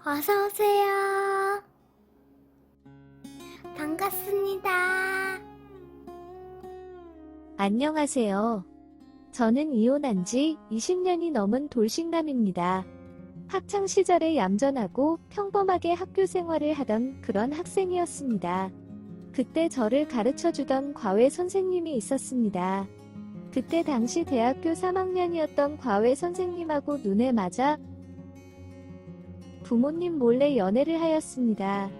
어서오세요. 반갑습니다. 안녕하세요. 저는 이혼한 지 20년이 넘은 돌싱남입니다. 학창시절에 얌전하고 평범하게 학교 생활을 하던 그런 학생이었습니다. 그때 저를 가르쳐주던 과외 선생님이 있었습니다. 그때 당시 대학교 3학년이었던 과외 선생님하고 눈에 맞아 부모님 몰래 연애를 하였습니다.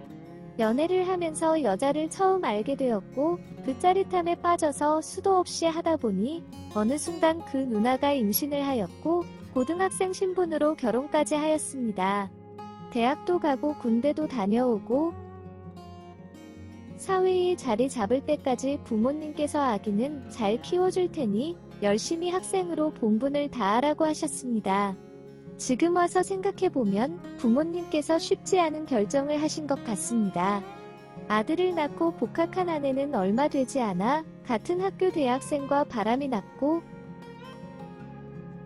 연애를 하면서 여자를 처음 알게 되었고 그 짜릿함에 빠져서 수도 없이 하다 보니 어느 순간 그 누나가 임신을 하였고 고등학생 신분으로 결혼까지 하였습니다. 대학도 가고 군대도 다녀오고 사회에 자리 잡을 때까지 부모님께서 아기는 잘 키워줄 테니 열심히 학생으로 본분을 다하라고 하셨습니다. 지금 와서 생각해보면 부모님께서 쉽지 않은 결정을 하신 것 같습니다. 아들을 낳고 복학한 아내는 얼마 되지 않아 같은 학교 대학생과 바람이 났고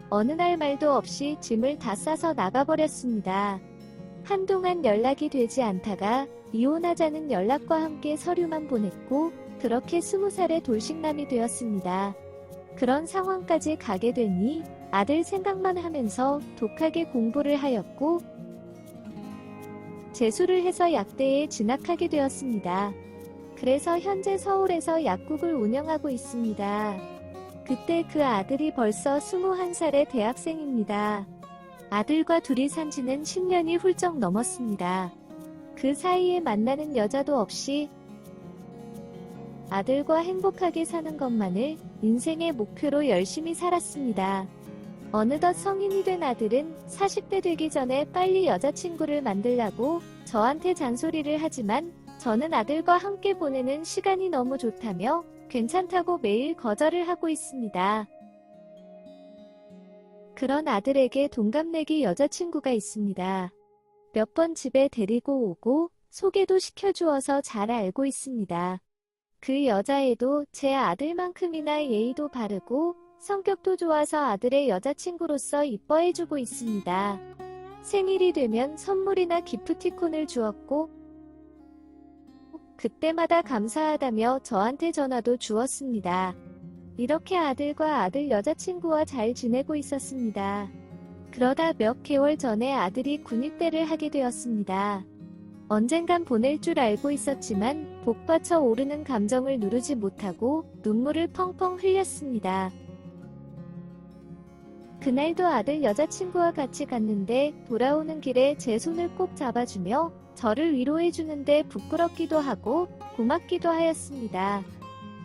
어느 날 말도 없이 짐을 다 싸서 나가버렸습니다. 한동안 연락이 되지 않다가 이혼하자는 연락과 함께 서류만 보냈고 그렇게 20살의 돌싱남이 되었습니다. 그런 상황까지 가게 되니 아들 생각만 하면서 독하게 공부를 하였고 재수를 해서 약대에 진학하게 되었습니다. 그래서 현재 서울에서 약국을 운영하고 있습니다. 그때 그 아들이 벌써 21살의 대학생입니다. 아들과 둘이 산 지는 10년이 훌쩍 넘었습니다. 그 사이에 만나는 여자도 없이 아들과 행복하게 사는 것만을 인생의 목표로 열심히 살았습니다. 어느덧 성인이 된 아들은 40대 되기 전에 빨리 여자친구를 만들라고 저한테 잔소리를 하지만 저는 아들과 함께 보내는 시간이 너무 좋다며 괜찮다고 매일 거절을 하고 있습니다. 그런 아들에게 동갑내기 여자친구가 있습니다. 몇 번 집에 데리고 오고 소개도 시켜주어서 잘 알고 있습니다. 그 여자애도 제 아들만큼이나 예의도 바르고 성격도 좋아서 아들의 여자친구로서 이뻐해주고 있습니다. 생일이 되면 선물이나 기프티콘을 주었고 그때마다 감사하다며 저한테 전화도 주었습니다. 이렇게 아들과 아들 여자친구와 잘 지내고 있었습니다. 그러다 몇 개월 전에 아들이 군입대를 하게 되었습니다. 언젠간 보낼 줄 알고 있었지만 복받쳐 오르는 감정을 누르지 못하고 눈물을 펑펑 흘렸습니다. 그날도 아들 여자친구와 같이 갔는데 돌아오는 길에 제 손을 꼭 잡아주며 저를 위로해주는데 부끄럽기도 하고 고맙기도 하였습니다.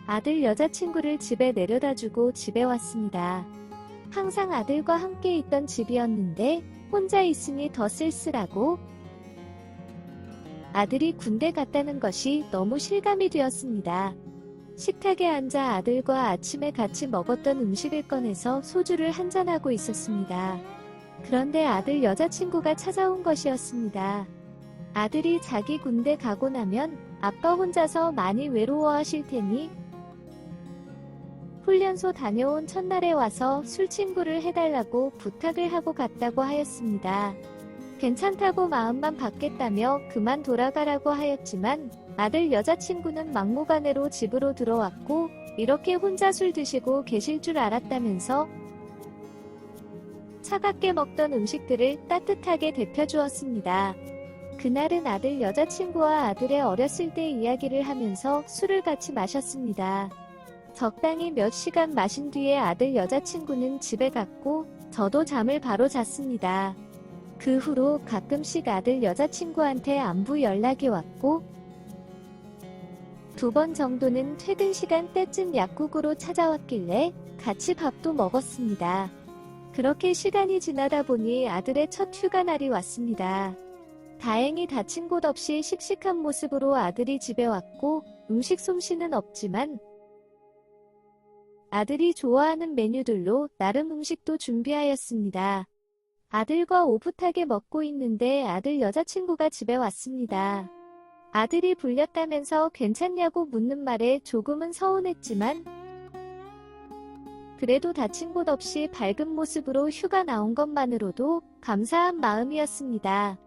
아들 여자친구를 집에 내려다주고 집에 왔습니다. 항상 아들과 함께 있던 집이었는데 혼자 있으니 더 쓸쓸하고 아들이 군대 갔다는 것이 너무 실감이 되었습니다. 식탁에 앉아 아들과 아침에 같이 먹었던 음식을 꺼내서 소주를 한잔하고 있었습니다. 그런데 아들 여자친구가 찾아온 것이었습니다. 아들이 자기 군대 가고 나면 아빠 혼자서 많이 외로워하실 테니 훈련소 다녀온 첫날에 와서 술 친구를 해달라고 부탁을 하고 갔다고 하였습니다. 괜찮다고 마음만 받겠다며 그만 돌아가라고 하였지만 아들 여자친구는 막무가내로 집으로 들어왔고 이렇게 혼자 술 드시고 계실 줄 알았다면서 차갑게 먹던 음식들을 따뜻하게 데펴주었습니다. 그날은 아들 여자친구와 아들의 어렸을 때 이야기를 하면서 술을 같이 마셨습니다. 적당히 몇 시간 마신 뒤에 아들 여자친구는 집에 갔고 저도 잠을 바로 잤습니다. 그 후로 가끔씩 아들 여자친구한테 안부 연락이 왔고 2번 정도는 퇴근 시간 때쯤 약국으로 찾아왔길래 같이 밥도 먹었습니다. 그렇게 시간이 지나다 보니 아들의 첫 휴가날이 왔습니다. 다행히 다친 곳 없이 씩씩한 모습으로 아들이 집에 왔고 음식 솜씨는 없지만 아들이 좋아하는 메뉴들로 나름 음식도 준비하였습니다. 아들과 오붓하게 먹고 있는데 아들 여자친구가 집에 왔습니다. 아들이 불렸다면서 괜찮냐고 묻는 말에 조금은 서운했지만 그래도 다친 곳 없이 밝은 모습으로 휴가 나온 것만으로도 감사한 마음이었습니다.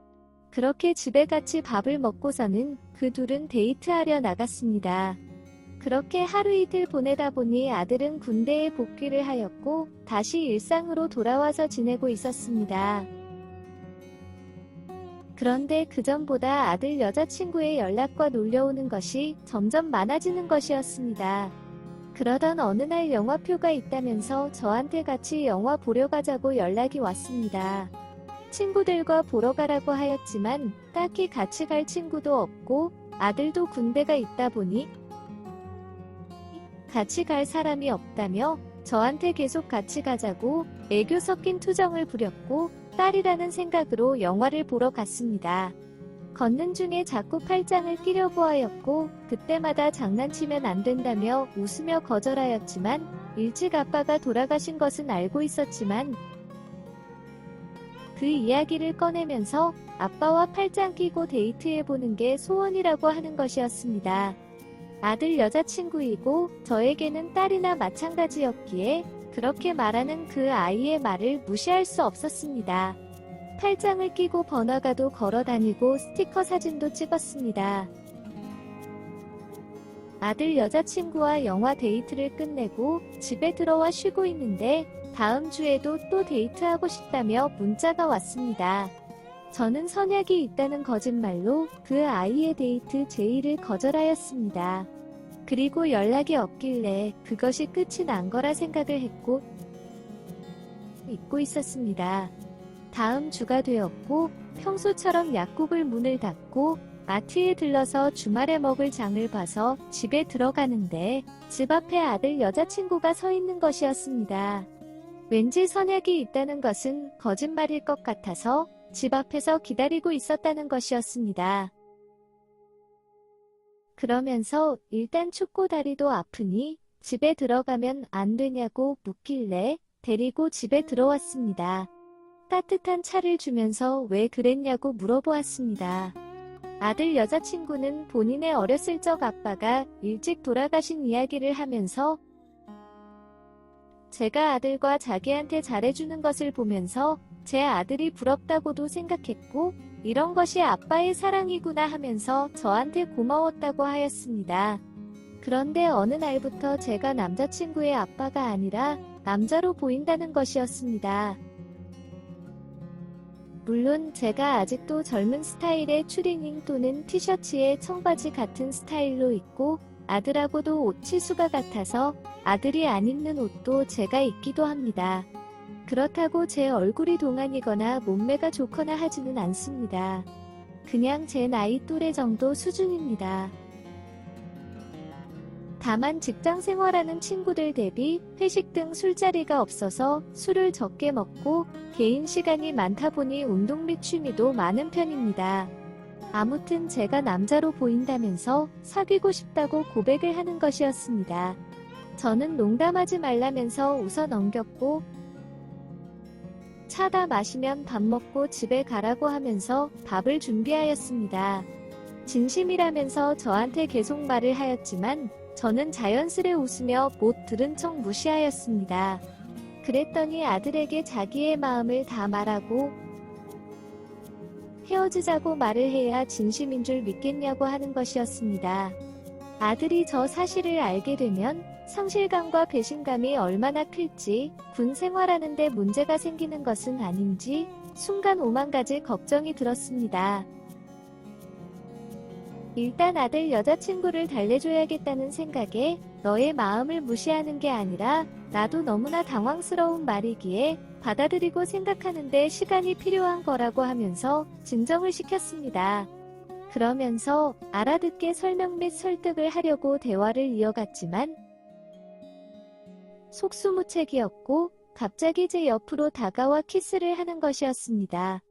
그렇게 집에 같이 밥을 먹고서는 그 둘은 데이트하려 나갔습니다. 그렇게 하루 이틀 보내다 보니 아들은 군대에 복귀를 하였고 다시 일상으로 돌아와서 지내고 있었습니다. 그런데 그전보다 아들 여자친구의 연락과 놀려오는 것이 점점 많아지는 것이었습니다. 그러던 어느 날 영화표가 있다면서 저한테 같이 영화 보러 가자고 연락이 왔습니다. 친구들과 보러 가라고 하였지만 딱히 같이 갈 친구도 없고 아들도 군대가 있다 보니 같이 갈 사람이 없다며 저한테 계속 같이 가자고 애교 섞인 투정을 부렸고 딸이라는 생각으로 영화를 보러 갔습니다. 걷는 중에 자꾸 팔짱을 끼려고 하였고 그때마다 장난치면 안 된다며 웃으며 거절하였지만 일찍 아빠가 돌아가신 것은 알고 있었지만 그 이야기를 꺼내면서 아빠와 팔짱 끼고 데이트해보는 게 소원이라고 하는 것이었습니다. 아들 여자친구이고 저에게는 딸이나 마찬가지였기에 그렇게 말하는 그 아이의 말을 무시할 수 없었습니다. 팔짱을 끼고 번화가도 걸어다니고 스티커 사진도 찍었습니다. 아들 여자친구와 영화 데이트를 끝내고 집에 들어와 쉬고 있는데 다음 주에도 또 데이트하고 싶다며 문자가 왔습니다. 저는 선약이 있다는 거짓말로 그 아이의 데이트 제의를 거절하였습니다. 그리고 연락이 없길래 그것이 끝이 난 거라 생각을 했고 잊고 있었습니다. 다음 주가 되었고 평소처럼 약국을 문을 닫고 마트에 들러서 주말에 먹을 장을 봐서 집에 들어가는데 집 앞에 아들 여자친구가 서 있는 것이었습니다. 왠지 선약이 있다는 것은 거짓말일 것 같아서 집 앞에서 기다리고 있었다는 것이었습니다. 그러면서 일단 춥고 다리도 아프니 집에 들어가면 안 되냐고 묻길래 데리고 집에 들어왔습니다. 따뜻한 차를 주면서 왜 그랬냐고 물어보았습니다. 아들 여자친구는 본인의 어렸을 적 아빠가 일찍 돌아가신 이야기를 하면서 제가 아들과 자기한테 잘해주는 것을 보면서 제 아들이 부럽다고도 생각했고 이런 것이 아빠의 사랑이구나 하면서 저한테 고마웠다고 하였습니다. 그런데 어느 날부터 제가 남자친구의 아빠가 아니라 남자로 보인다는 것이었습니다. 물론 제가 아직도 젊은 스타일의 추리닝 또는 티셔츠에 청바지 같은 스타일로 입고 아들하고도 옷 치수가 같아서 아들이 안 입는 옷도 제가 입기도 합니다. 그렇다고 제 얼굴이 동안이거나 몸매가 좋거나 하지는 않습니다. 그냥 제 나이 또래 정도 수준입니다. 다만 직장 생활하는 친구들 대비 회식 등 술자리가 없어서 술을 적게 먹고 개인 시간이 많다 보니 운동 및 취미도 많은 편입니다. 아무튼 제가 남자로 보인다면서 사귀고 싶다고 고백을 하는 것이었습니다. 저는 농담하지 말라면서 웃어 넘겼고 차다 마시면 밥 먹고 집에 가라고 하면서 밥을 준비하였습니다. 진심이라면서 저한테 계속 말을 하였지만 저는 자연스레 웃으며 못 들은 척 무시하였습니다. 그랬더니 아들에게 자기의 마음을 다 말하고 헤어지자고 말을 해야 진심인 줄 믿겠냐고 하는 것이었습니다. 아들이 저 사실을 알게 되면 상실감과 배신감이 얼마나 클지 군 생활하는데 문제가 생기는 것은 아닌지 순간 오만 가지 걱정이 들었습니다. 일단 아들 여자친구를 달래줘야겠다는 생각에 너의 마음을 무시하는 게 아니라 나도 너무나 당황스러운 말이기에 받아들이고 생각하는데 시간이 필요한 거라고 하면서 진정을 시켰습니다. 그러면서 알아듣게 설명 및 설득을 하려고 대화를 이어갔지만 속수무책이었고 갑자기 제 옆으로 다가와 키스를 하는 것이었습니다.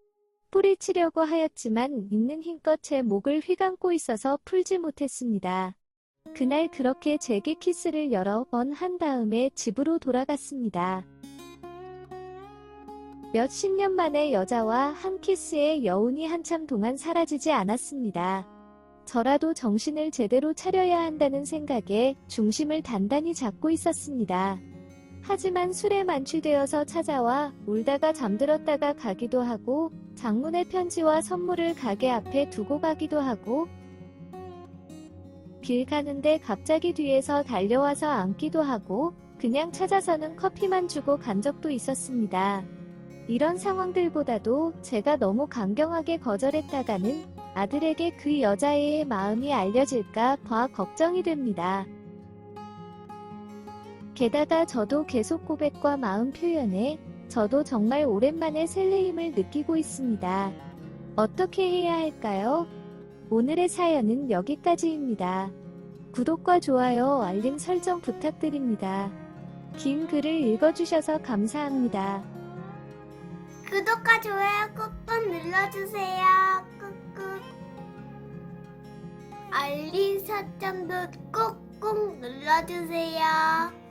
뿌리치려고 하였지만 있는 힘껏 제 목을 휘감고 있어서 풀지 못했습니다. 그날 그렇게 제게 키스를 여러 번 한 다음에 집으로 돌아갔습니다. 몇십 년 만에 여자와 한 키스의 여운이 한참 동안 사라지지 않았습니다. 저라도 정신을 제대로 차려야 한다는 생각에 중심을 단단히 잡고 있었습니다. 하지만 술에 만취되어서 찾아와 울다가 잠들었다가 가기도 하고 장문의 편지와 선물을 가게 앞에 두고 가기도 하고 길 가는데 갑자기 뒤에서 달려와서 안기도 하고 그냥 찾아서는 커피만 주고 간 적도 있었습니다. 이런 상황들보다도 제가 너무 강경하게 거절했다가는 아들에게 그 여자애의 마음이 알려질까 봐 걱정이 됩니다. 게다가 저도 계속 고백과 마음 표현에 저도 정말 오랜만에 설레임을 느끼고 있습니다. 어떻게 해야 할까요? 오늘의 사연은 여기까지입니다. 구독과 좋아요, 알림 설정 부탁드립니다. 긴 글을 읽어주셔서 감사합니다. 구독과 좋아요 꾹꾹 눌러주세요. 꾹꾹. 알림 설정도 꾹꾹 눌러주세요.